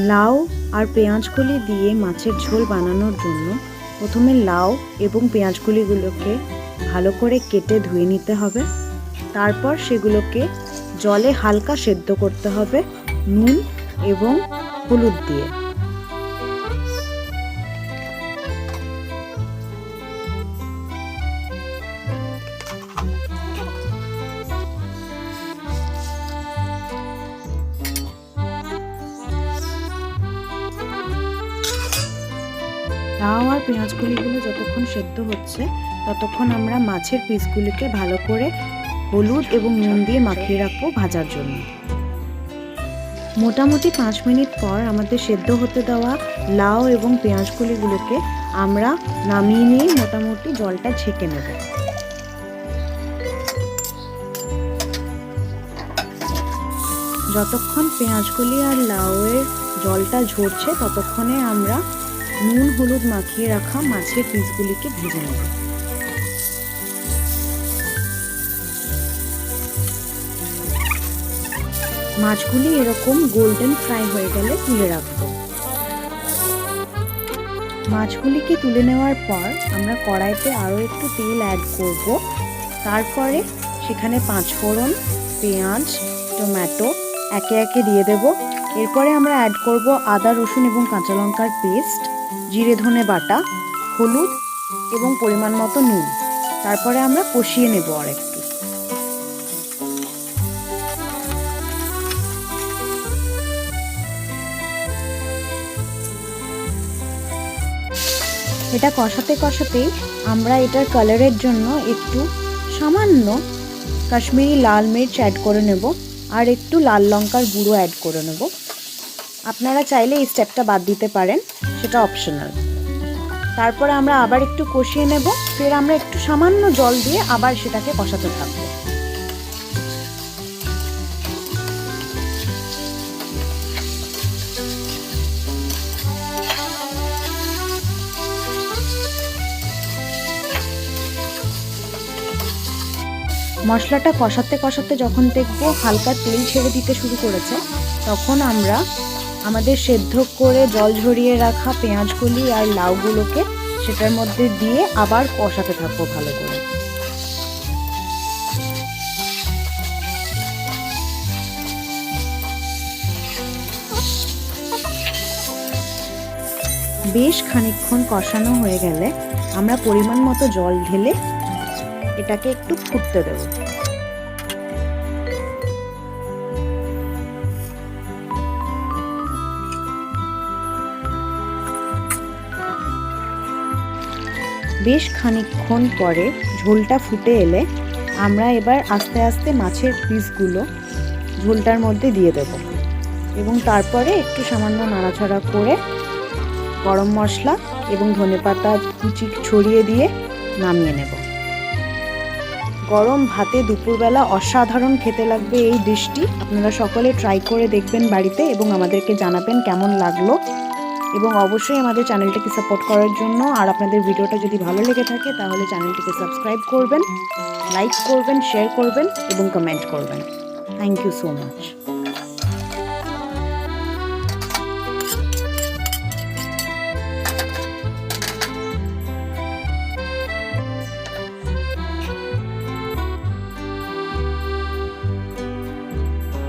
লাউ আর পেঁয়াজকলি দিয়ে মাছের ঝোল বানানোর জন্য প্রথমে লাউ এবং পেঁয়াজকলিগুলোকে ভালো করে কেটে ধুয়ে নিতে হবে। তারপর সেগুলোকে জলে হালকা সেদ্ধ করতে হবে নুন এবং হলুদ দিয়ে। লাউ আর পেঁয়াজকলিগুলো যতক্ষণ সেদ্ধ হচ্ছে ততক্ষণ আমরা মাছের পিসগুলিকে ভালো করে হলুদ এবং নুন দিয়ে মাখিয়ে রাখবো ভাজার জন্য। মোটামুটি 5 মিনিট পর আমাদের সেদ্ধ হতে দেওয়া লাউ এবং পেঁয়াজকলিগুলোকে আমরা নামিয়ে নিয়ে মোটামুটি জলটা ছেঁকে নেব। যতক্ষণ পেঁয়াজকলি আর লাউয়ের জলটা ঝরছে ততক্ষণে আমরা নুন হলুদ মাখিয়ে রাখা মাছের পিসগুলিকে ভেজে নেব। মাছগুলি এরকম গোল্ডেন ফ্রাই হয়ে গেলে তুলে রাখব। মাছগুলিকে তুলে নেওয়ার পর আমরা কড়াইতে আরও একটু তেল অ্যাড করব। তারপরে সেখানে 5 ফোড়ন, পেঁয়াজ, টমেটো একে একে দিয়ে দেব। এরপরে আমরা অ্যাড করব আদা রসুন এবং কাঁচা লঙ্কার পেস্ট, জিরে ধনে বাটা, হলুদ এবং পরিমাণ মতো নুন। তারপরে আমরা কষিয়ে নেব আরেকটু। এটা কষাতে কষাতেই আমরা এটার কালারের জন্য একটু সামান্য কাশ্মীরি লাল মির্চ অ্যাড করে নেব আর একটু লাল লঙ্কার গুঁড়ো অ্যাড করে নেব। আপনারা চাইলে এই স্টেপটা বাদ দিতে পারেন, সেটা অপশনাল। তারপরে আমরা আবার একটু কষিয়ে নেব, ফের আমরা একটু সামান্য জল দিয়ে আবার সেটাকে কষাতে থাকবো। মশলাটা কষাতে কষাতে যখন দেখবো হালকা তেল ছেড়ে দিতে শুরু করেছে তখন আমরা আমাদের সেদ্ধ করে জল ঝরিয়ে রাখা পেঁয়াজকলি আর লাউগুলোকে সেটার মধ্যে দিয়ে আবার কষাতে থাকবো ভালো করে। বেশ খানিকক্ষণ কষানো হয়ে গেলে আমরা পরিমাণ মতো জল ঢেলে এটাকে একটু ফুটতে দেব। বেশ খানিকক্ষণ পরে ঝোলটা ফুটে এলে আমরা এবার আস্তে আস্তে মাছের পিসগুলো ঝোলটার মধ্যে দিয়ে দেব এবং তারপরে একটু সামান্য নাড়াচাড়া করে গরম মশলা এবং ধনেপাতা কুচি ছড়িয়ে দিয়ে নামিয়ে নেব। গরম ভাতে দুপুরবেলা অসাধারণ খেতে লাগবে এই ডিশটি। আপনারা সকলে ট্রাই করে দেখবেন বাড়িতে এবং আমাদেরকে জানাবেন কেমন লাগলো। এবং অবশ্যই আমাদের চ্যানেলটিকে সাপোর্ট করার জন্য আর আপনাদের ভিডিওটা যদি ভালো লেগে থাকে তাহলে চ্যানেলটিকে সাবস্ক্রাইব করবেন, লাইক করবেন, শেয়ার করবেন এবং কমেন্ট করবেন। Thank you so much.